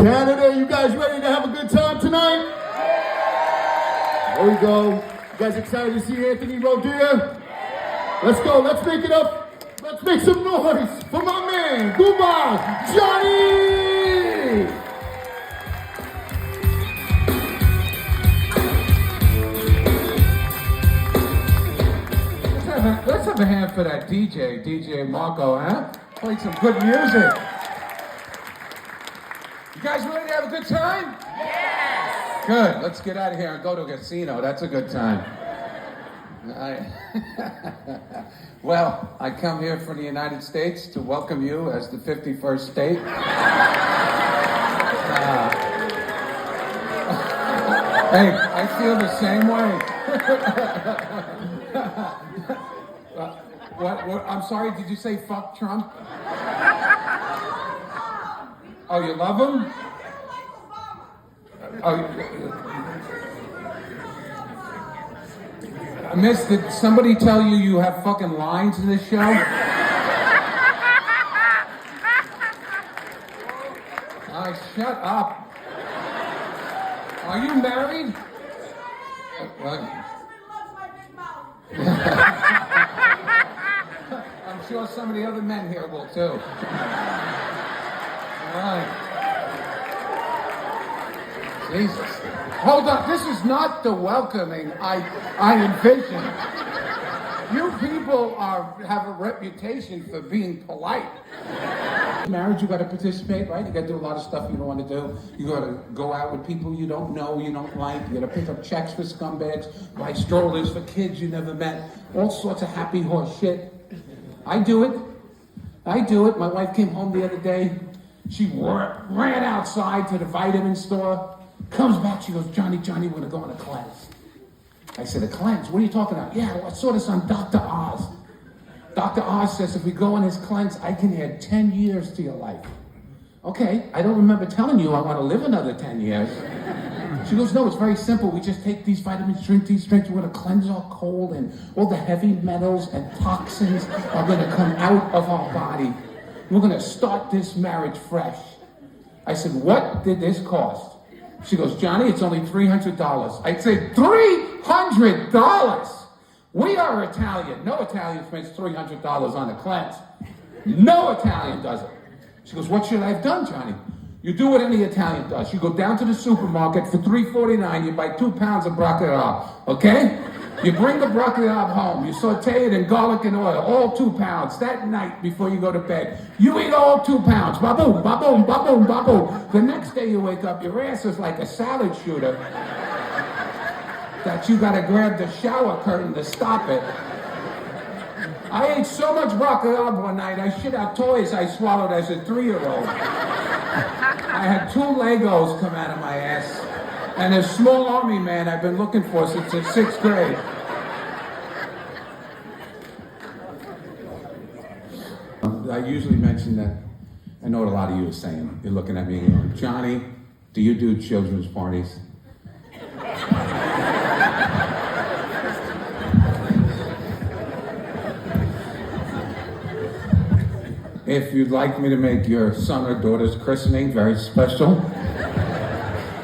Canada, you guys ready to have a good time tonight? There we go. You guys excited to see Anthony Rodia? Let's go, let's make it up. Let's make some noise for my man, Goodbye, Johnny! Let's have a hand for that DJ Marco, huh? Played some good music. You guys ready to have a good time? Yes! Good, let's get out of here and go to a casino. That's a good time. Well, I come here from the United States to welcome you as the 51st state. Hey, I feel the same way. What? I'm sorry, did you say fuck Trump? Oh, you love him? Miss, did somebody tell you you have fucking lines in this show? Shut up. Are you married? I'm sure some of the other men here will too. All right. Jesus. Hold on, this is not the welcoming I envision. You people have a reputation for being polite. Marriage, you gotta participate, right? You gotta do a lot of stuff you don't want to do. You gotta go out with people you don't know, you don't like. You gotta pick up checks for scumbags, buy strollers for kids you never met. All sorts of happy horse shit. I do it. My wife came home the other day. She ran outside to the vitamin store. Comes back, she goes, Johnny, we're gonna go on a cleanse. I said, a cleanse? What are you talking about? Yeah, I saw this on Dr. Oz. Dr. Oz says if we go on his cleanse, I can add 10 years to your life. Okay, I don't remember telling you I want to live another 10 years. She goes, no, it's very simple. We just take these vitamins, drink these drinks. We're going to cleanse our cold, and all the heavy metals and toxins are going to come out of our body. We're going to start this marriage fresh. I said, what did this cost? She goes, Johnny, it's only $300. I said, $300? We are Italian. No Italian spends $300 on a cleanse. No Italian does it. She goes, what should I have done, Johnny? You do what any Italian does. You go down to the supermarket for $3.49. You buy 2 pounds of broccoli, okay? You bring the broccoli home. You saute it in garlic and oil, all 2 pounds. That night before you go to bed, you eat all 2 pounds. Ba-boom, ba-boom, ba-boom, ba-boom. The next day you wake up, your ass is like a salad shooter that you gotta grab the shower curtain to stop it. I ate so much broccoli one night, I shit out toys I swallowed as a 3-year-old. I had 2 Legos come out of my ass. And a small army man I've been looking for since the 6th grade. I usually mention that, I know what a lot of you are saying. You're looking at me and going, Johnny, do you do children's parties? If you'd like me to make your son or daughter's christening very special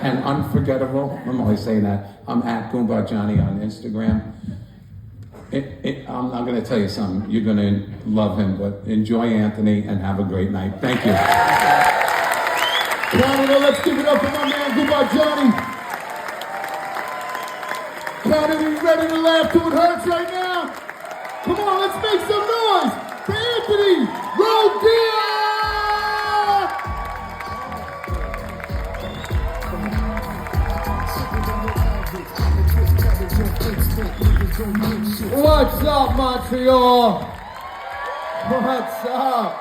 and unforgettable, I'm always saying that. I'm at Goomba Johnny on Instagram. I'm going to tell you something. You're going to love him, but enjoy Anthony and have a great night. Thank you. Canada, let's give it up for my man Goodbye Johnny. Canada, you ready to laugh till it hurts right now? Come on, let's make some noise for Anthony Rodia! What's up, Montreal? What's up?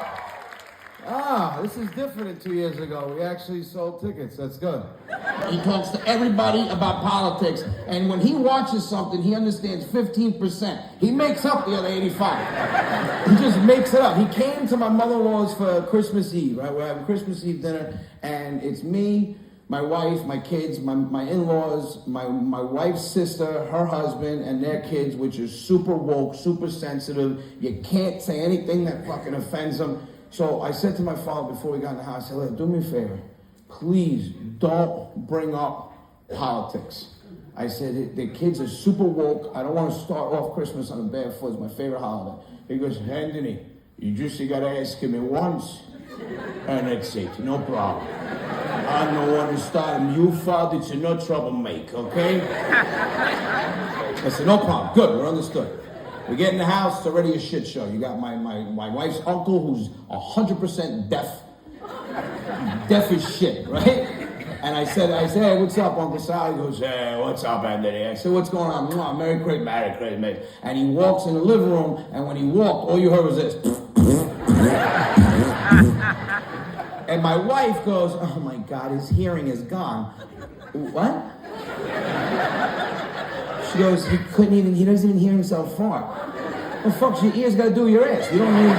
This is different than 2 years ago. We actually sold tickets. That's good. He talks to everybody about politics, and when he watches something, he understands 15%. He makes up the other 85. He just makes it up. He came to my mother-in-law's for Christmas Eve, right? We're having Christmas Eve dinner, and it's me, my wife, my kids, my in-laws, my wife's sister, her husband, and their kids, which is super woke, super sensitive. You can't say anything that fucking offends them. So I said to my father before we got in the house, I said, look, do me a favor. please don't bring up politics. I said, the kids are super woke. I don't want to start off Christmas on a bad foot. It's my favorite holiday. He goes, Anthony, you just got to ask him once. And that's it, no problem. I'm the one who started. You father, it's no trouble make, okay? I said, no problem. Good, we're understood. We get in the house, it's already a shit show. You got my wife's uncle who's 100% deaf. Deaf as shit, right? And I said, hey, what's up, Uncle Sal? He goes, hey, what's up, Anthony? I said, what's going on? Mwah, Merry Christmas, mate. And he walks in the living room, and when he walked, all you heard was this. And my wife goes, oh my God, his hearing is gone. What? She goes, he doesn't even hear himself fart. Well, fuck, your ears gotta do with your ass. You don't need...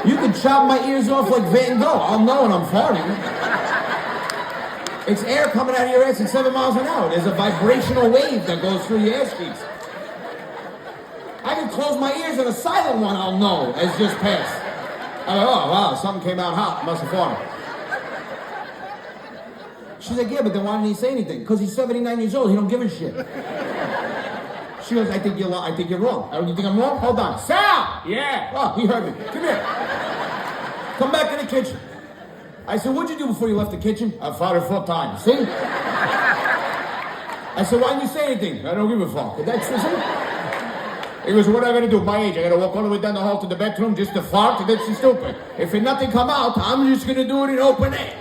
You can chop my ears off like Van Gogh. I'll know when I'm farting. It's air coming out of your ass at 7 miles an hour. There's a vibrational wave that goes through your ass cheeks. I can close my ears and a silent one I'll know has just passed. I go, oh, wow, something came out hot. Must have farted. She's like, yeah, but then why didn't he say anything? Because he's 79 years old. He don't give a shit. She goes, I think you're wrong. You think I'm wrong? Hold on. Sal! Yeah. Oh, he heard me. Come here. Come back in the kitchen. I said, what'd you do before you left the kitchen? I farted 4 times. See? I said, why didn't you say anything? I don't give a fuck. That's the thing. He goes, what am I going to do? My age, I got to walk all the way down the hall to the bedroom just to fart? That's stupid. If nothing come out, I'm just going to do it in open air.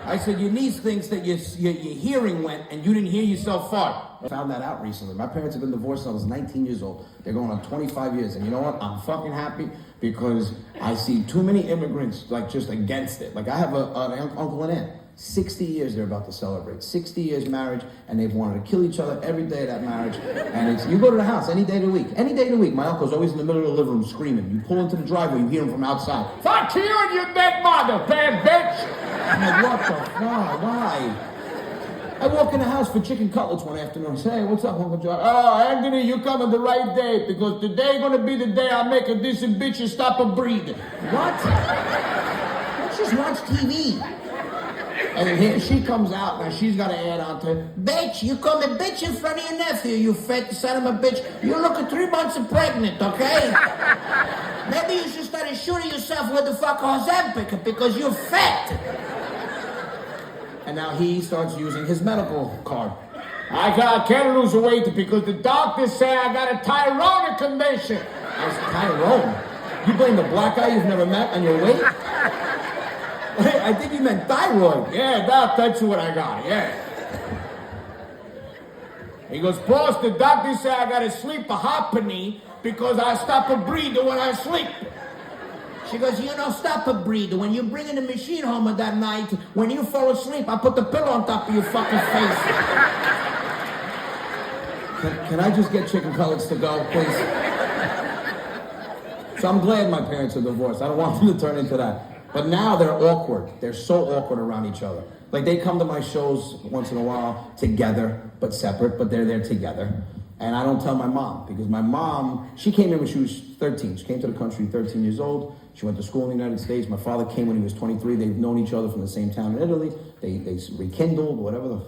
I said, your niece thinks that your hearing went and you didn't hear yourself fart. I found that out recently. My parents have been divorced since I was 19 years old. They're going on 25 years. And you know what? I'm fucking happy because I see too many immigrants like just against it. Like I have an uncle and aunt. 60 years they're about to celebrate. 60 years marriage, and they've wanted to kill each other every day of that marriage. And it's, you go to the house any day of the week. Any day of the week, my uncle's always in the middle of the living room screaming. You pull into the driveway, you hear him from outside. Fuck you and your dead mother, bad bitch! I'm like, what the fuck? Why? I walk in the house for chicken cutlets one afternoon. I say, hey, what's up, Uncle John? Oh, Anthony, you come on the right day, because today gonna be the day I make a decent bitch and stop a breed. What? Let's just watch TV. And then here she comes out, now she's got to add on to it. Bitch, you call me bitch in front of your nephew, you fat son of a bitch. You look at 3 months of pregnant, okay? Maybe you should start shooting yourself with the fuck Ozempic because you're fat. And now he starts using his medical card. I can't lose weight because the doctors say I got a Tyrone condition. I said, Tyrone? You blame the black guy you've never met on your weight? I think you meant thyroid. Yeah, that's what I got, yeah. He goes, boss, the doctor said I gotta sleep a happening because I stop a breather when I sleep. She goes, you don't stop a breather. When you bring in the machine home at that night, when you fall asleep, I put the pillow on top of your fucking face. Can I just get chicken cutlets to go, please? So I'm glad my parents are divorced. I don't want them to turn into that. But now they're awkward. They're so awkward around each other. Like they come to my shows once in a while together, but separate, but they're there together. And I don't tell my mom, because my mom, she came in when she was 13. She came to the country 13 years old. She went to school in the United States. My father came when he was 23. They've known each other from the same town in Italy. They rekindled, whatever the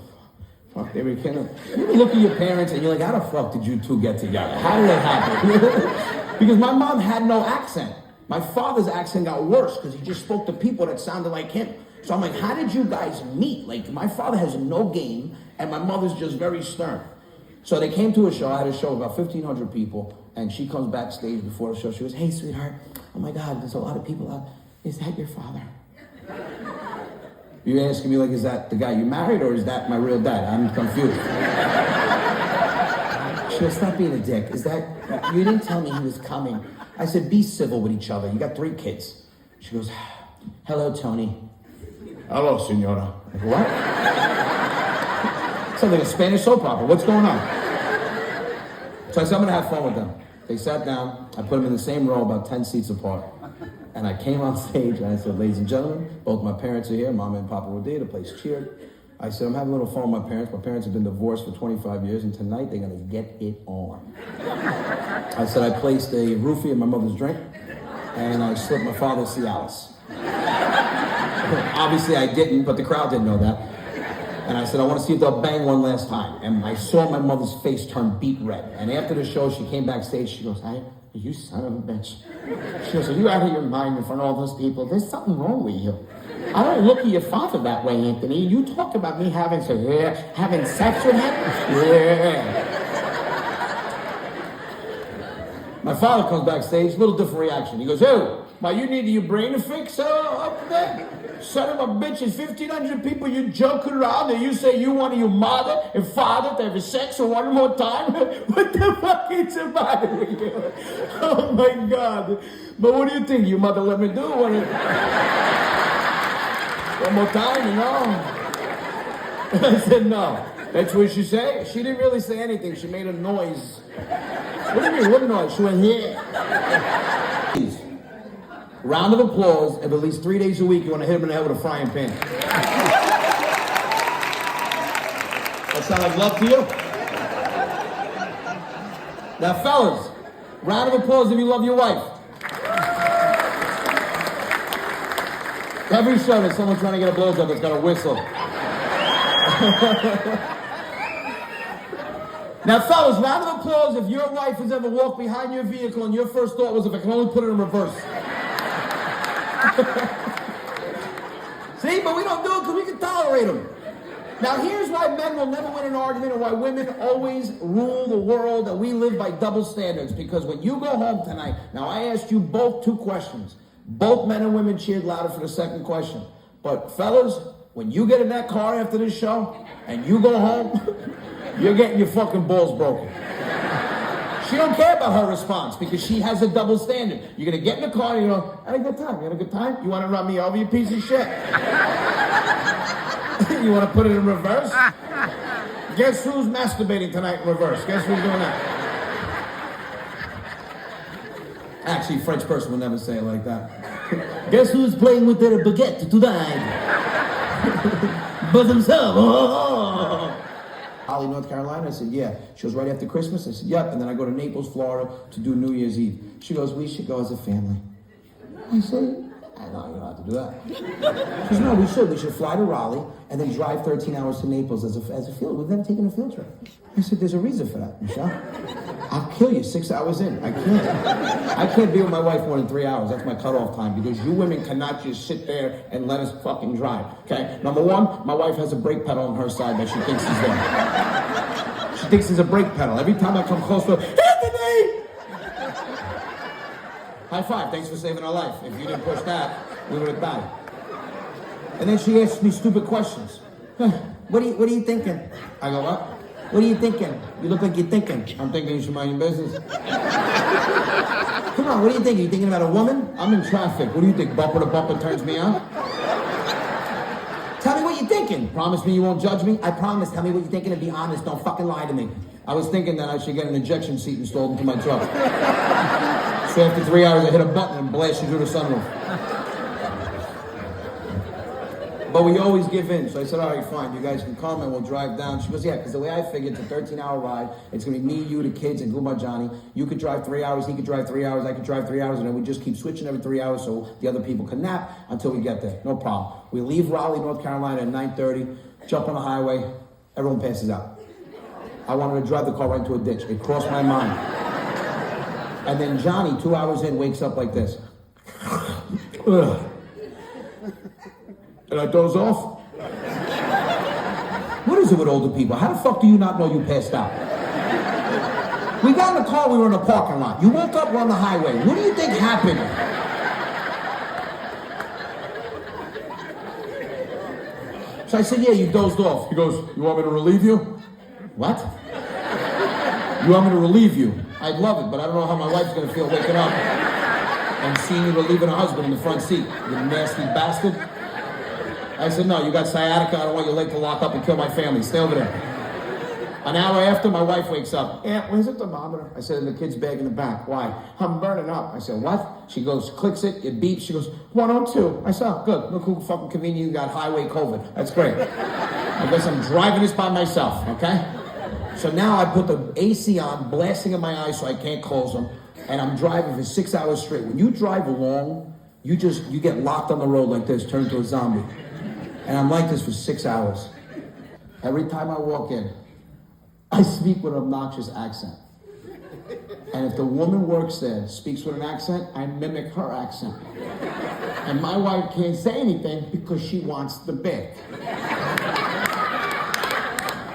fuck they rekindled. You look at your parents and you're like, how the fuck did you two get together? How did it happen? Because my mom had no accent. My father's accent got worse because he just spoke to people that sounded like him. So I'm like, how did you guys meet? Like, my father has no game, and my mother's just very stern. So they came to a show. I had a show, about 1,500 people, and she comes backstage before the show. She goes, hey, sweetheart, oh my God, there's a lot of people out. Is that your father? You're asking me, like, is that the guy you married, or is that my real dad? I'm confused. She goes, stop being a dick. Is that, you didn't tell me he was coming. I said, be civil with each other. You got 3 kids. She goes, hello, Tony. Hello, senora. Like, what? Sounds like a Spanish soap opera. What's going on? So I said, I'm going to have fun with them. They sat down. I put them in the same row, about 10 seats apart. And I came on stage and I said, ladies and gentlemen, both my parents are here, Mama and Papa Rodia. The place cheered. I said, I'm having a little fun with my parents. My parents have been divorced for 25 years, and tonight they're going to get it on. I said, I placed a roofie in my mother's drink, and I slipped my father Cialis. Obviously I didn't, but the crowd didn't know that. And I said, I want to see if they'll bang one last time. And I saw my mother's face turn beet red. And after the show, she came backstage. She goes, hey, you son of a bitch. She goes, are you out of your mind in front of all those people? There's something wrong with you. I don't look at your father that way, Anthony. You talk about me having sex with him? Yeah. My father comes backstage, a little different reaction. He goes, hey, you need your brain to fix up there? Son of a bitch, there's 1,500 people you joking around and you say you want your mother and father to have sex one more time? What the fuck is the matter with you? Oh my God. But what do you think? Your mother let me do one more time, you know? I said, no. That's what she said. She didn't really say anything. She made a noise. What do you mean, what noise? She went, yeah. Please. Round of applause. If at least 3 days a week you want to hit him in the head with a frying pan. That sound like love to you? Now, fellas, round of applause if you love your wife. Every show there's someone trying to get a blowjob that's got a whistle. Now, fellas, round of applause if your wife has ever walked behind your vehicle and your first thought was, if I can only put it in reverse. See, but we don't do it because we can tolerate them. Now, here's why men will never win an argument and why women always rule the world, and we live by double standards. Because when you go home tonight, now I asked you both 2 questions. Both men and women cheered louder for the second question. But fellas, when you get in that car after this show and you go home, you're getting your fucking balls broken. She don't care about her response because she has a double standard. You're going to get in the car and you go, I had a good time. You had a good time? You want to run me over, you piece of shit? You want to put it in reverse? Guess who's masturbating tonight in reverse? Guess who's doing that? Actually, a French person would never say it like that. Guess who's playing with their baguette tonight? But themselves. Oh. Holly, North Carolina? I said, yeah. She goes, right after Christmas? I said, yep. And then I go to Naples, Florida to do New Year's Eve. She goes, we should go as a family. I said, I know, you don't have to do that. She goes, no, we should. We should fly to Raleigh and then drive 13 hours to Naples as a field. We've never taken a field trip. I said, there's a reason for that, Michelle. I'll kill you 6 hours in. I can't be with my wife more than 3 hours. That's my cutoff time because you women cannot just sit there and let us fucking drive, okay? Number one, my wife has a brake pedal on her side that she thinks is there. She thinks there's a brake pedal. Every time I come close to her, Anthony! High five, thanks for saving our life. If you didn't push that, we would have died. And then she asks me stupid questions. What are you thinking? I go, what? What are you thinking? You look like you're thinking. I'm thinking you should mind your business. Come on, what are you thinking? You thinking about a woman? I'm in traffic. What do you think? Bumper to bumper turns me on? Tell me what you're thinking. Promise me you won't judge me? I promise. Tell me what you're thinking and be honest. Don't fucking lie to me. I was thinking that I should get an ejection seat installed into my truck. So after 3 hours, I hit a button and blast you through the sunroof. But we always give in. So I said, all right, fine. You guys can come and we'll drive down. She goes, yeah, because the way I figured it's a 13-hour ride. It's going to be me, you, the kids, and Guma Johnny. You could drive 3 hours. He could drive 3 hours. I could drive 3 hours. And then we just keep switching every 3 hours so the other people can nap until we get there. No problem. We leave Raleigh, North Carolina at 9:30, jump on the highway. Everyone passes out. I wanted to drive the car right into a ditch. It crossed my mind. And then Johnny, 2 hours in, wakes up like this. Ugh. And I doze off. What is it with older people? How the fuck do you not know you passed out? We got in the car, we were in a parking lot. You woke up, we're on the highway. What do you think happened? So I said, yeah, you dozed off. He goes, you want me to relieve you? What? You want me to relieve you? I'd love it, but I don't know how my wife's gonna feel waking up and seeing you relieving her husband in the front seat. You nasty bastard. I said, no, you got sciatica. I don't want your leg to lock up and kill my family. Stay over there. An hour after, my wife wakes up. Aunt, where's the thermometer? I said, in the kid's bag in the back. Why? I'm burning up. I said, what? She goes, clicks it, it beeps. She goes, 102. I said, oh, good. Look who fucking convenient you got highway COVID. That's great. I guess I'm driving this by myself, okay? So now I put the AC on, blasting in my eyes so I can't close them, and I'm driving for 6 hours straight. When you drive long, you get locked on the road like this, turn into a zombie. And I'm like this for 6 hours. Every time I walk in, I speak with an obnoxious accent. And if the woman works there, speaks with an accent, I mimic her accent. And my wife can't say anything because she wants the bag.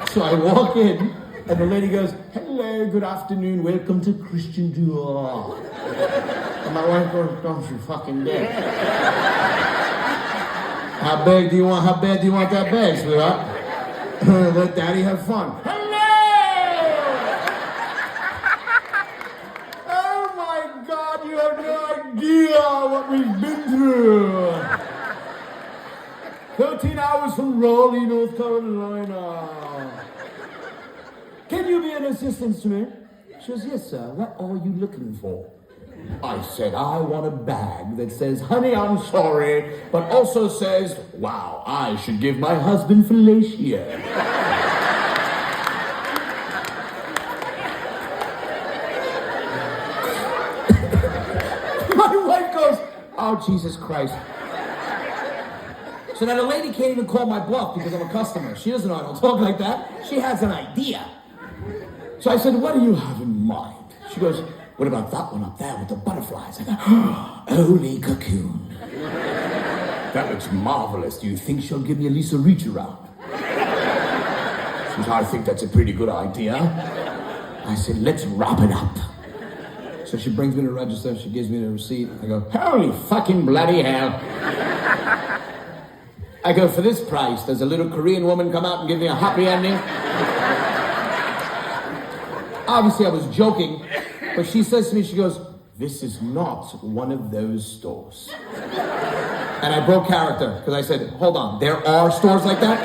So I walk in, and the lady goes, hello, good afternoon, welcome to Christian Dior. And my wife goes, don't you fucking dare. How bad do you want that bag, sweetheart? Let daddy have fun. Oh my God, you have no idea what we've been through. 13 hours from Raleigh, North Carolina. Can you be an assistant to me? She goes, yes, sir. What are you looking for? I said, I want a bag that says, honey, I'm sorry, but also says, wow, I should give my husband fellatio. My wife goes, oh, Jesus Christ. So now the lady can't even call my bluff because I'm a customer. She doesn't know I don't talk like that. She has an idea. So I said, what do you have in mind? She goes, what about that one up there with the butterflies? I go, holy cocoon. That looks marvelous. Do you think she'll give me at least a reach around? She goes, I think that's a pretty good idea. I said, let's wrap it up. So she brings me to the register. She gives me the receipt. I go, holy fucking bloody hell. I go, for this price, does a little Korean woman come out and give me a happy ending? Obviously, I was joking, but she says to me, she goes, this is not one of those stores. And I broke character, because I said, hold on, there are stores like that?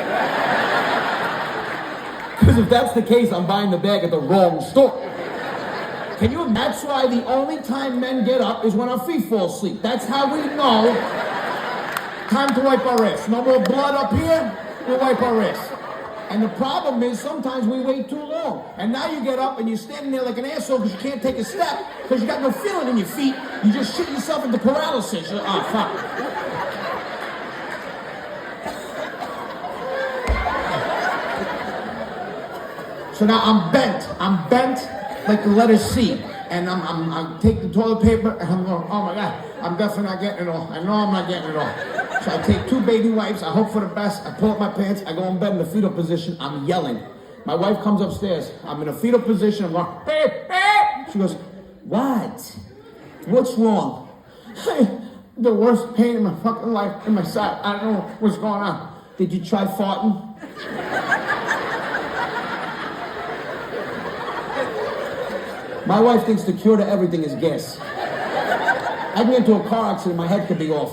Because if that's the case, I'm buying the bag at the wrong store. Can you imagine? That's why the only time men get up is when our feet fall asleep. That's how we know time to wipe our ass. No more blood up here, we'll wipe our ass. And the problem is sometimes we wait too long. And now you get up and you're standing there like an asshole because you can't take a step because you got no feeling in your feet. You just shit yourself into paralysis. Oh, fuck. So now I'm bent like the letter C. And I'm taking the toilet paper and I'm going, oh my God, I'm definitely not getting it all. I know I'm not getting it all. So I take 2 baby wipes, I hope for the best, I pull up my pants, I go in bed in the fetal position, I'm yelling. My wife comes upstairs, I'm in a fetal position, I'm going, beep, beep. She goes, what? What's wrong? The worst pain in my fucking life in my side. I don't know what's going on. Did you try farting? My wife thinks the cure to everything is gas. I can get into a car accident, my head could be off.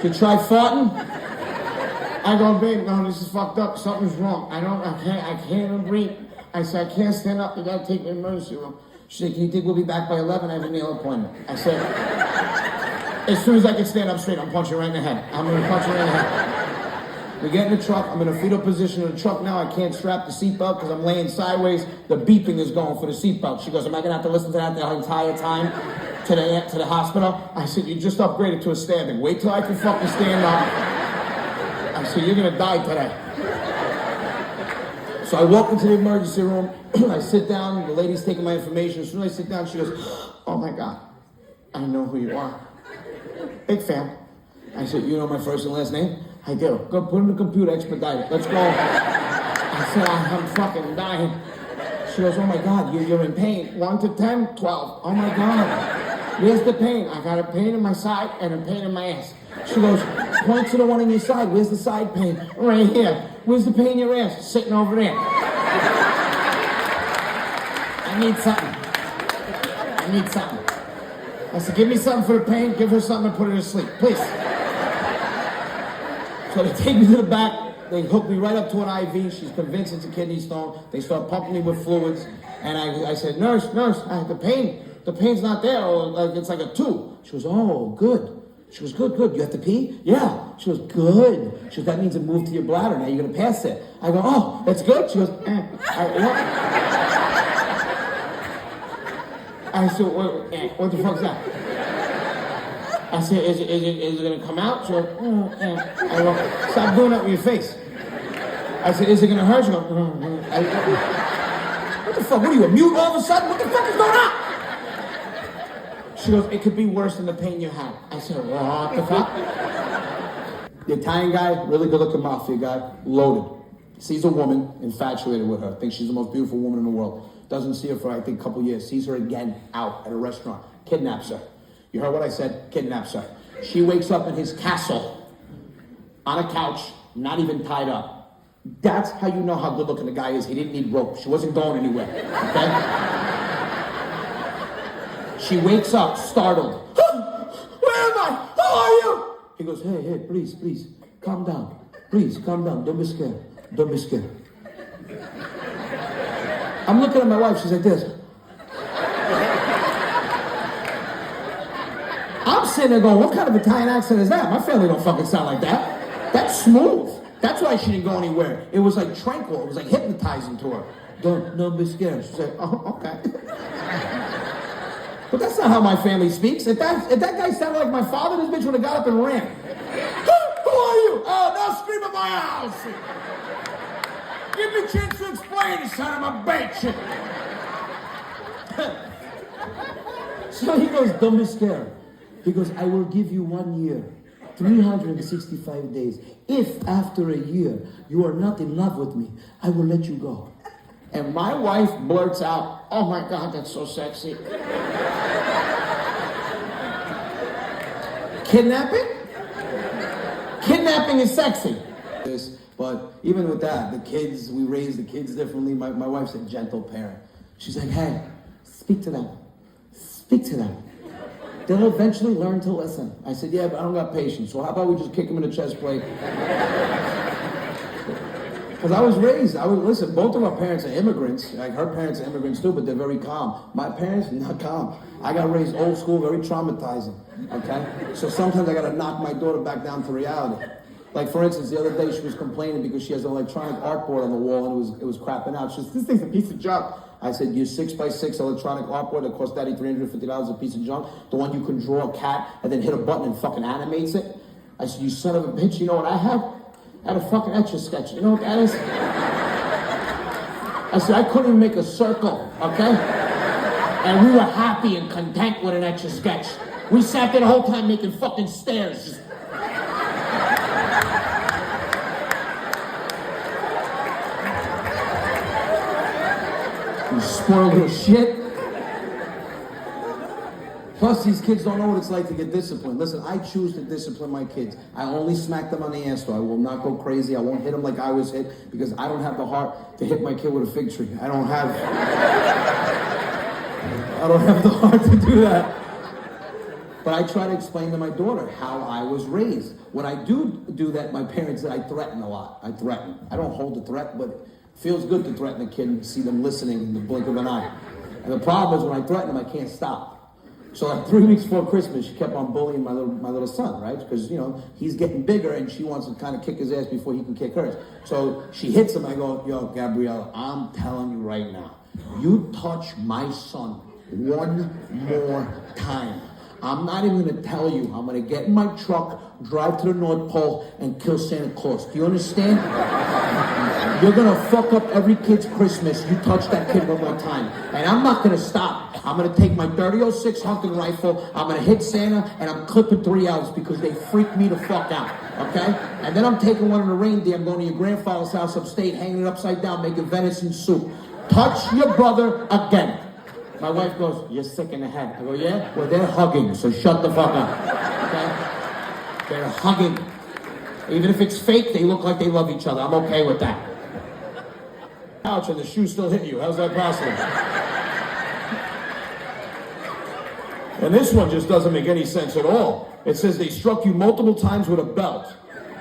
Did you try farting? I go, babe, no, this is fucked up. Something's wrong. I can't even breathe. I said, I can't stand up. You gotta take me to the emergency room. She said, can you think we'll be back by 11? I have a nail appointment. I said, as soon as I can stand up straight, I'm punching right in the head. I'm gonna punch her in the head. We get in the truck. I'm in a fetal position in the truck now. I can't strap the seatbelt because I'm laying sideways. The beeping is going for the seatbelt. She goes, am I gonna have to listen to that the entire time to the hospital? I said, you just upgraded to a standing. Wait till I can fucking stand up. I said, you're gonna die today. So I walk into the emergency room. I sit down. The lady's taking my information. As soon as I sit down, she goes, oh my God, I know who you are. Big fan. I said, you know my first and last name? I do. Go put in the computer, expedite it. Let's go. I said, I'm fucking dying. She goes, oh my God, you're in pain. 1 to 10, 12. Oh my God. Where's the pain? I got a pain in my side and a pain in my ass. She goes, point to the one on your side. Where's the side pain? Right here. Where's the pain in your ass? Sitting over there. I need something. I said, give me something for the pain. Give her something to put her to sleep. Please. So they take me to the back, they hook me right up to an IV, she's convinced it's a kidney stone, they start pumping me with fluids, and I said, nurse, the pain's not there, or it's like a tube. She goes, oh, good. She goes, good, you have to pee? Yeah. She goes, good. She goes, that means it moved to your bladder, now you're gonna pass it. I go, oh, that's good? She goes, what? I said, what the fuck's that? I said, is it gonna come out? She goes, yeah. I go, stop doing that with your face. I said, is it gonna hurt? She goes, I go, what the fuck, what are you, a mute all of a sudden? What the fuck is going on? She goes, it could be worse than the pain you had. I said, what the fuck? The Italian guy, really good looking mafia guy, loaded. Sees a woman, infatuated with her, thinks she's the most beautiful woman in the world. Doesn't see her for, I think, a couple years. Sees her again out at a restaurant. Kidnaps her. You heard what I said? Kidnaps her. She wakes up in his castle, on a couch, not even tied up. That's how you know how good looking the guy is. He didn't need rope. She wasn't going anywhere, okay? She wakes up, startled. Where am I? Who are you? He goes, hey, please, calm down. Please, calm down. Don't be scared. Don't be scared. I'm looking at my wife. She's like this. I'm sitting there going, what kind of Italian accent is that? My family don't fucking sound like that. That's smooth. That's why she didn't go anywhere. It was like tranquil. It was like hypnotizing to her. Don't be scared. She's like, oh, okay. But that's not how my family speaks. If that guy sounded like my father, this bitch would have got up and ran. Who are you? Oh, don't scream at my house. Give me a chance to explain, you son of a bitch. So he goes, don't be scared. He goes, I will give you 1 year, 365 days. If after a year you are not in love with me, I will let you go. And my wife blurts out, oh my God, that's so sexy. Kidnapping? Kidnapping is sexy. But even with that, the kids, we raise the kids differently. My wife's a gentle parent. She's like, hey, speak to them. Speak to them. They'll eventually learn to listen. I said, yeah, but I don't got patience. So how about we just kick them in the chest plate? Because I was raised, listen, both of our parents are immigrants. Like, her parents are immigrants too, but they're very calm. My parents, not calm. I got raised old school, very traumatizing, okay? So sometimes I got to knock my daughter back down to reality. Like, for instance, the other day she was complaining because she has an electronic artboard on the wall and it was crapping out. She said, this thing's a piece of junk. I said, your 6x6 electronic artboard that cost Daddy $350 a piece of junk, the one you can draw a cat and then hit a button and fucking animates it. I said, you son of a bitch, you know what I have? I had a fucking Etch-a-Sketch. You know what that is? I said, I couldn't even make a circle, okay? And we were happy and content with an Etch-a-Sketch. We sat there the whole time making fucking stairs. Just... You spoiled little shit. Plus, these kids don't know what it's like to get disciplined. Listen, I choose to discipline my kids. I only smack them on the ass, though. I will not go crazy. I won't hit them like I was hit because I don't have the heart to hit my kid with a fig tree. I don't have the heart to do that. But I try to explain to my daughter how I was raised. When I do that, my parents said I threaten a lot. I threaten. I don't hold the threat, but it feels good to threaten a kid and see them listening in the blink of an eye. And the problem is when I threaten them, I can't stop. So like 3 weeks before Christmas, she kept on bullying my little son, right? Because, you know, he's getting bigger and she wants to kind of kick his ass before he can kick hers. So she hits him. I go, yo, Gabrielle, I'm telling you right now, you touch my son one more time, I'm not even going to tell you. I'm going to get in my truck, drive to the North Pole, and kill Santa Claus. Do you understand? You're going to fuck up every kid's Christmas. You touch that kid one more time. And I'm not going to stop. I'm going to take my 30-06 hunting rifle. I'm going to hit Santa, and I'm clipping 3 elves because they freak me the fuck out. Okay? And then I'm taking one of the reindeer. I'm going to your grandfather's house upstate, hanging it upside down, making venison soup. Touch your brother again. My wife goes, you're sick in the head. I go, yeah? Well, they're hugging, so shut the fuck up. Okay? They're hugging. Even if it's fake, they look like they love each other. I'm okay with that. Ouch, and the shoe still hit you. How's that possible? And this one just doesn't make any sense at all. It says they struck you multiple times with a belt.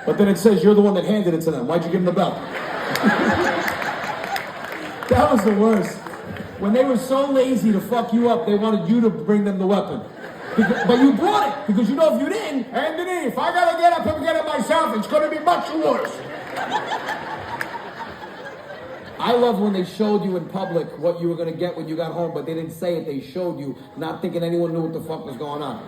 But then it says you're the one that handed it to them. Why'd you give them the belt? That was the worst. When they were so lazy to fuck you up, they wanted you to bring them the weapon. But you brought it, because you know if you didn't, Anthony, if I gotta get up and get it myself, it's gonna be much worse. I love when they showed you in public what you were gonna get when you got home, but they didn't say it, they showed you, not thinking anyone knew what the fuck was going on.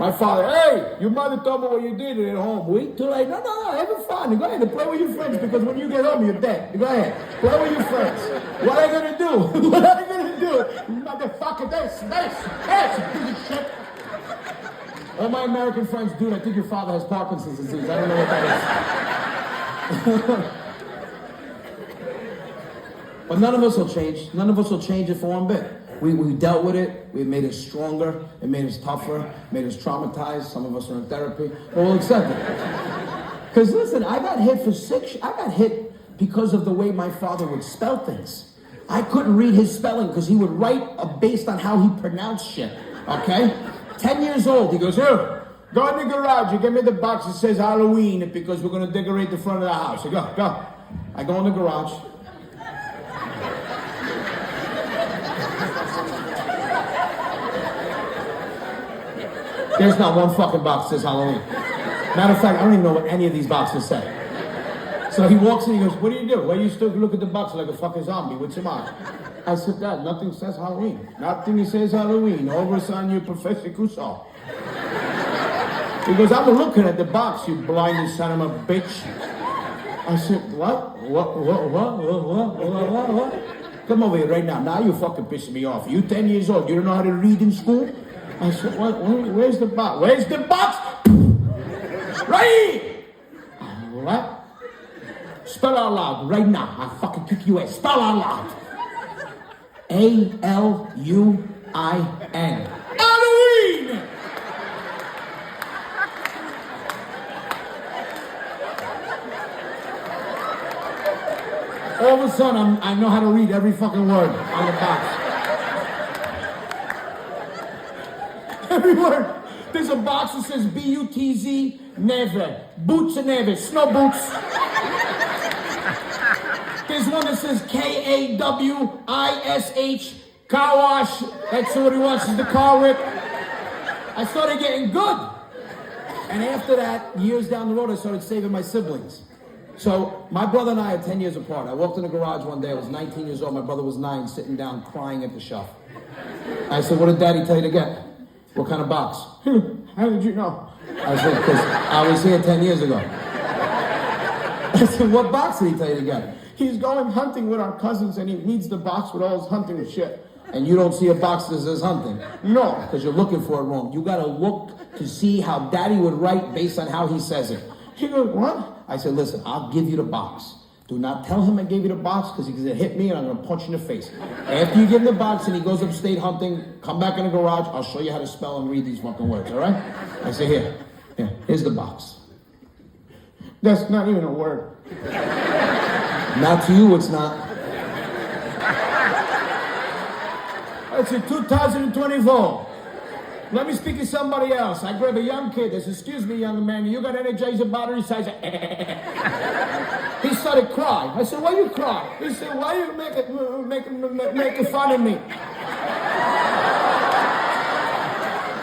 My father, hey, your mother told me what you did at home. Wait till I, no, have fun. Go ahead and play with your friends because when you get home, you're dead. Go ahead, play with your friends. What are you gonna do? What are you gonna do? Motherfucker, this, piece of shit. All my American friends, dude, I think your father has Parkinson's disease. I don't know what that is. But none of us will change. None of us will change it for one bit. We dealt with it. We made us stronger. It made us tougher. Made us traumatized. Some of us are in therapy. But we'll accept it. Because listen, I got hit because of the way my father would spell things. I couldn't read his spelling because he would write based on how he pronounced shit. Okay? 10 years old, he goes, here, go in the garage. You give me the box that says Halloween because we're going to decorate the front of the house. I go. I go in the garage. There's not one fucking box that says Halloween. Matter of fact, I don't even know what any of these boxes say. So he walks in, he goes, what do you do? Why you still look at the box like a fucking zombie? What's your mind? I said, Dad, nothing says Halloween. Nothing says Halloween. Over on you, Professor Cushaw. He goes, I'm looking at the box, you blinded son of a bitch. I said, what? Come over here right now. Now you're fucking pissing me off. You 10 years old. You don't know how to read in school? I said, where's the box? Where's the box? Right here. What? Spell out loud right now. I'll fucking kick you ass. Spell out loud. A-L-U-I-N. Halloween! All of a sudden, I know how to read every fucking word on the box. Every word. There's a box that says B-U-T-Z, never. Boots and never. Snow boots. There's one that says K-A-W-I-S-H, car wash. That's what he wants, is the car whip. I started getting good. And after that, years down the road, I started saving my siblings. So my brother and I are 10 years apart. I walked in the garage one day. I was 19 years old. My brother was 9, sitting down, crying at the shelf. I said, what did Daddy tell you to get? What kind of box? How did you know? I said, because I was here 10 years ago. I said, what box did he tell you to get? He's going hunting with our cousins and he needs the box with all his hunting shit. And you don't see a box that says hunting? No, because you're looking for it wrong. You gotta look to see how Daddy would write based on how he says it. He goes, what? I said, listen, I'll give you the box. Do not tell him I gave you the box because he's gonna hit me and I'm gonna punch you in the face. After you give him the box and he goes upstate hunting, come back in the garage, I'll show you how to spell and read these fucking words, all right? I say, here's the box. That's not even a word. Not to you, it's not. It's in 2024. Let me speak to somebody else. I grab a young kid. I said, excuse me, young man, you got Energizer battery size? He started crying. I said, why you cry? He said, why you making fun of me?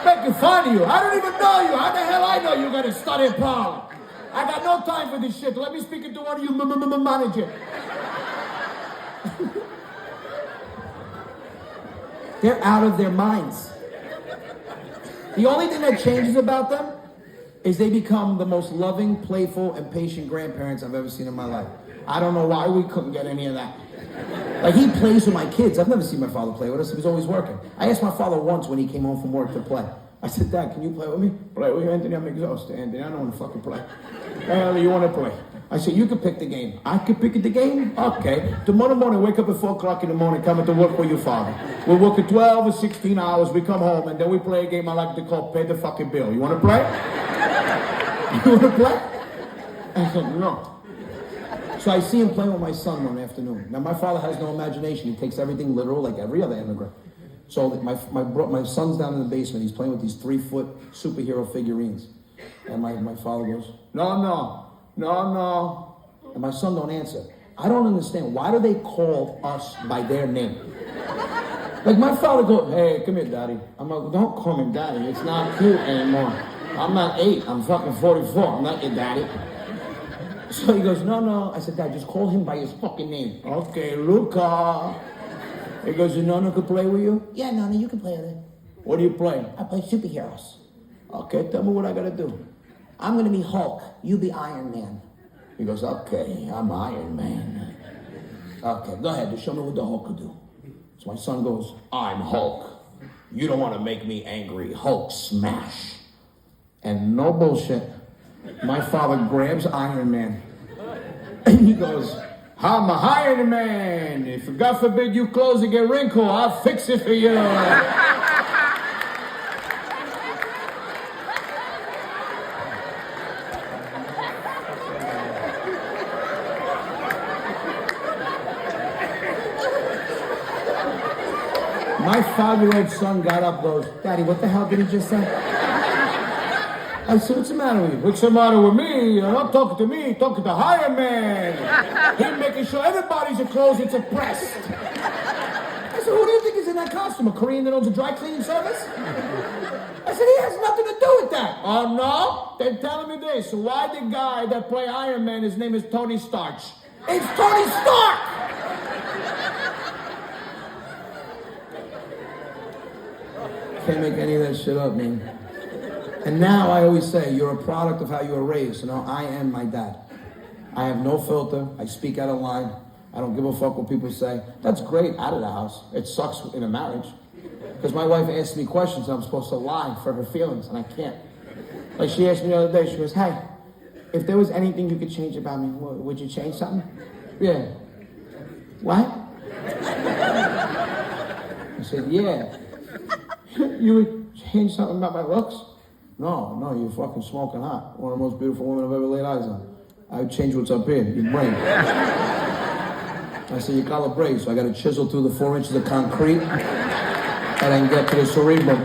Making fun of you? I don't even know you. How the hell I know you got a study problem? I got no time for this shit. Let me speak to one of you manager. They're out of their minds. The only thing that changes about them is they become the most loving, playful, and patient grandparents I've ever seen in my life. I don't know why we couldn't get any of that. Like, he plays with my kids. I've never seen my father play with us. He was always working. I asked my father once when he came home from work to play. I said, Dad, can you play with me? Play with you, Anthony? I'm exhausted, Anthony. I don't want to fucking play. You want to play? I said, you could pick the game. I could pick the game? Okay. Tomorrow morning, wake up at 4 o'clock in the morning, come to work with your father. We work at 12 or 16 hours, we come home, and then we play a game I like to call Pay the Fucking Bill. You want to play? You want to play? I said, no. So I see him playing with my son one afternoon. Now, my father has no imagination. He takes everything literal like every other immigrant. So my son's down in the basement. He's playing with these 3-foot superhero figurines. And my father goes, no. And my son don't answer. I don't understand. Why do they call us by their name? Like, my father goes, hey, come here, Daddy. I'm like, don't call me Daddy. It's not cute anymore. I'm not 8. I'm fucking 44. I'm not your daddy. So he goes, no. I said, Dad, just call him by his fucking name. Okay, Luca. He goes, your Nana could play with you? Yeah, Nana, you can play with it. What do you play? I play superheroes. Okay, tell me what I gotta do. I'm gonna be Hulk. You be Iron Man. He goes, okay, I'm Iron Man. Okay, go ahead, just show me what the Hulk could do. So my son goes, I'm Hulk. You don't want to make me angry. Hulk smash. And no bullshit, my father grabs Iron Man. And he goes, I'm a Iron Man. If God forbid you clothes and get wrinkled, I'll fix it for you. My 5-year-old son got up, goes, Daddy, what the hell did he just say? I said, what's the matter with you? What's the matter with me? You're not talking to me, talking to Iron Man. He's making sure everybody's clothes is pressed. I said, who do you think is in that costume? A Korean that owns a dry cleaning service? I said, he has nothing to do with that. Oh, no? They're telling me this. So why the guy that play Iron Man, his name is Tony Stark? It's Tony Stark! Can't make any of that shit up, man. And now I always say, you're a product of how you were raised. So now I am my dad. I have no filter. I speak out of line. I don't give a fuck what people say. That's great out of the house. It sucks in a marriage. Because my wife asks me questions and I'm supposed to lie for her feelings, and I can't. Like she asked me the other day, she goes, hey, if there was anything you could change about me, would you change something? Yeah. What? I said, yeah. You would change something about my looks? No, you're fucking smoking hot. One of the most beautiful women I've ever laid eyes on. I would change what's up here, your brain. I said, your collar braids, so I got to chisel through the 4 inches of concrete and then get to the cerebrum.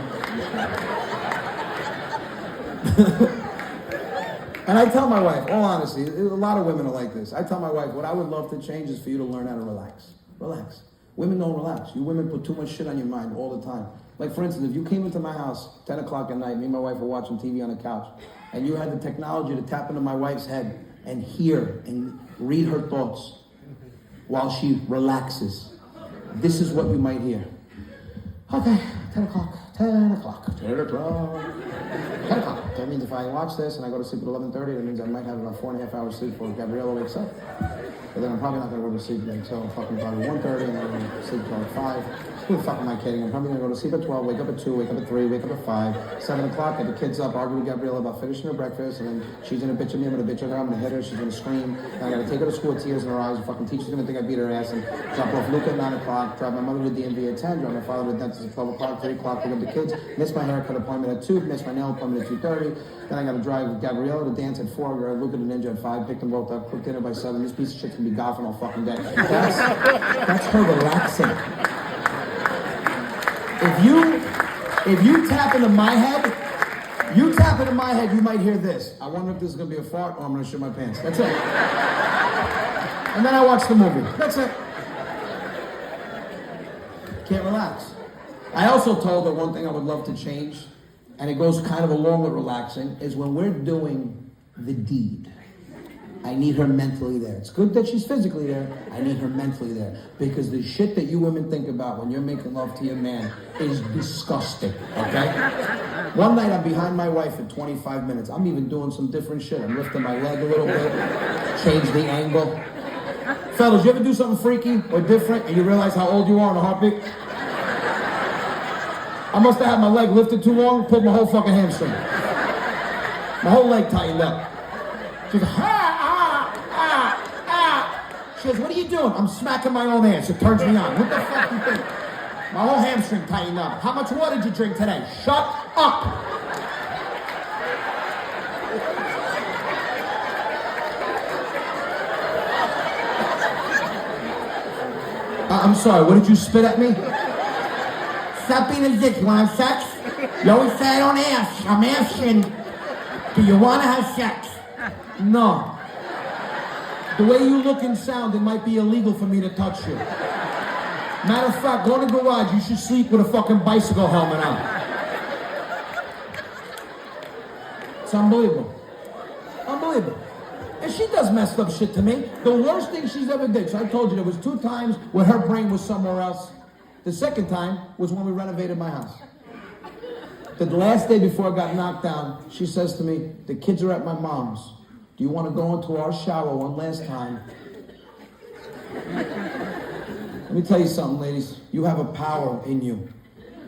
And I tell my wife, all honesty, a lot of women are like this. I tell my wife, what I would love to change is for you to learn how to relax. Relax. Women don't relax. You women put too much shit on your mind all the time. Like, for instance, if you came into my house 10 o'clock at night, me and my wife were watching TV on the couch, and you had the technology to tap into my wife's head and hear and read her thoughts while she relaxes, this is what you might hear. Okay, 10 o'clock, 10 o'clock, 10 o'clock, 10 o'clock. That means if I watch this and I go to sleep at 11:30, that means I might have about 4.5 hours sleep before Gabriella wakes up. But then I'm probably not going to go to sleep until fucking probably 1:30, and then I'm going to sleep until 5. Who the fuck am I kidding? I'm probably going to go to sleep at 12, wake up at 2, wake up at 3, wake up at 5, 7 o'clock, get the kids up, argue with Gabriella about finishing her breakfast, and then she's going to bitch at me, I'm going to bitch at her, I'm going to hit her, she's going to scream, and I got to take her to school with tears in her eyes, the fucking teacher's going to think I beat her ass, and drop off Luke at 9 o'clock, drive my mother to the DMV at 10, drive my father to the dentist at 12 o'clock, 3 o'clock, pick up the kids, miss my haircut appointment at 2, miss my nail appointment at 2:30, then I got to drive Gabriella to dance at 4, drive Luke at the Ninja at 5, pick them both up, cook dinner by 7, this piece of shit's going to be golfing all fucking day. That's her relaxing. If you tap into my head, you might hear this. I wonder if this is going to be a fart or I'm going to shit my pants. That's it. And then I watch the movie. That's it. Can't relax. I also told her one thing I would love to change, and it goes kind of along with relaxing, is when we're doing the deed. I need her mentally there. It's good that she's physically there. I need her mentally there. Because the shit that you women think about when you're making love to your man is disgusting, okay? One night I'm behind my wife for 25 minutes. I'm even doing some different shit. I'm lifting my leg a little bit, change the angle. Fellas, you ever do something freaky or different and you realize how old you are in a heartbeat? I must have had my leg lifted too long, pulled my whole fucking hamstring. My whole leg tightened up. She's like, She goes, what are you doing? I'm smacking my own ass. It turns me on. What the fuck do you think? My whole hamstring tightened up. How much water did you drink today? Shut up. I'm sorry, what did you spit at me? Stop being a dick. You want to have sex? You always say I don't ask. I'm asking, do you want to have sex? No. The way you look and sound, it might be illegal for me to touch you. Matter of fact, go in the garage. You should sleep with a fucking bicycle helmet on. It's unbelievable. Unbelievable. And she does messed up shit to me. The worst thing she's ever did. So I told you there was 2 times where her brain was somewhere else. The second time was when we renovated my house. The last day before I got knocked down, she says to me, the kids are at my mom's. Do you want to go into our shower one last time? Let me tell you something, ladies. You have a power in you.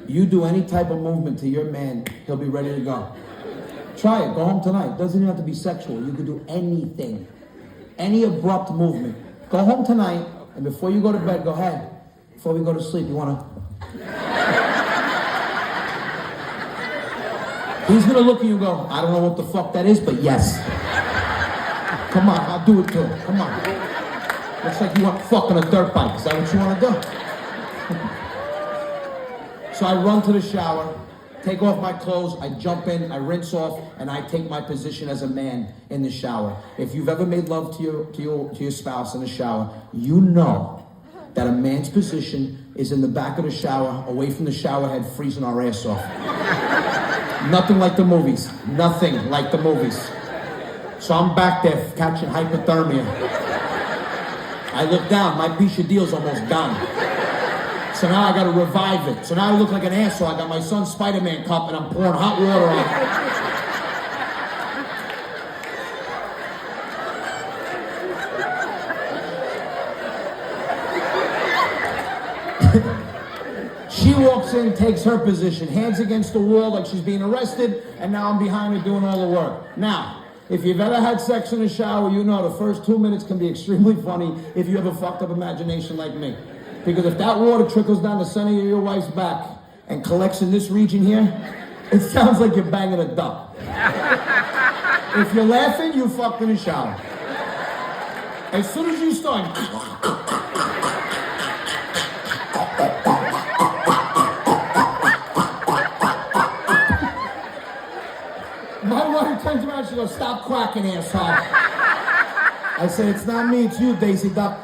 You do any type of movement to your man, he'll be ready to go. Try it. Go home tonight. Doesn't even have to be sexual. You can do anything. Any abrupt movement. Go home tonight, and before you go to bed, go ahead. Before we go to sleep, you want to... He's going to look at you and go, I don't know what the fuck that is, but yes. Come on, I'll do it to him. Come on. Looks like you want fucking a dirt bike. Is that what you want to do? So I run to the shower, take off my clothes, I jump in, I rinse off, and I take my position as a man in the shower. If you've ever made love to your spouse in the shower, you know that a man's position is in the back of the shower, away from the shower head, freezing our ass off. Nothing like the movies. Nothing like the movies. So I'm back there catching hypothermia. I look down, my piece of deal's almost gone. So now I gotta revive it. So now I look like an asshole. I got my son's Spider-Man cup and I'm pouring hot water on it. She walks in, takes her position, hands against the wall like she's being arrested, and now I'm behind her doing all the work. Now, if you've ever had sex in a shower, you know the first 2 minutes can be extremely funny if you have a fucked up imagination like me. Because if that water trickles down the center of your wife's back and collects in this region here, it sounds like you're banging a duck. If you're laughing, you fucked in the shower. As soon as you start... My wife turns around and she goes, stop quacking, asshole. I say, it's not me, it's you, Daisy Duck.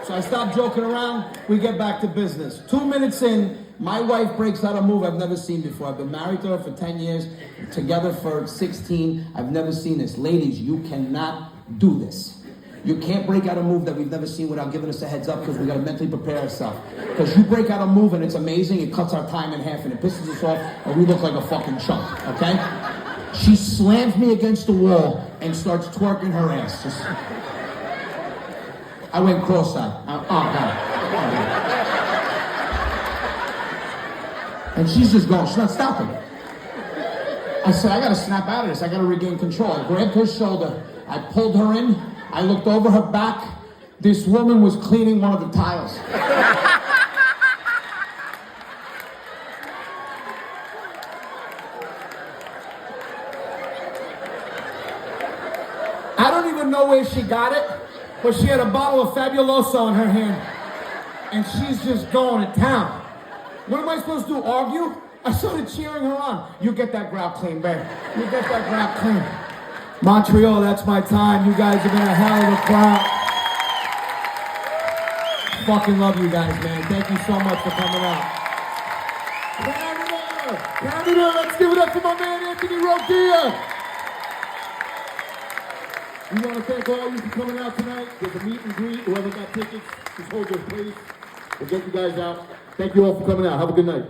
So I stop joking around, we get back to business. 2 minutes in, my wife breaks out a move I've never seen before. I've been married to her for 10 years, together for 16. I've never seen this. Ladies, you cannot do this. You can't break out a move that we've never seen without giving us a heads up because we got to mentally prepare ourselves. Because you break out a move and it's amazing, it cuts our time in half and it pisses us off and we look like a fucking chump, okay? She slams me against the wall and starts twerking her ass. I went cross-eyed. Oh, God. And she's just going, she's not stopping. I said, I got to snap out of this. I got to regain control. I grabbed her shoulder. I pulled her in. I looked over her back. This woman was cleaning one of the tiles. I don't even know where she got it, but she had a bottle of Fabuloso in her hand. And she's just going to town. What am I supposed to do, argue? I started cheering her on. You get that grout clean, babe. You get that grout clean. Montreal, that's my time. You guys have been a hell of a crowd. Fucking love you guys, man. Thank you so much for coming out. Canada, let's give it up for my man, Anthony Rodia. We want to thank all of you for coming out tonight. There's a meet and greet. Whoever got tickets, just hold your place. We'll get you guys out. Thank you all for coming out. Have a good night.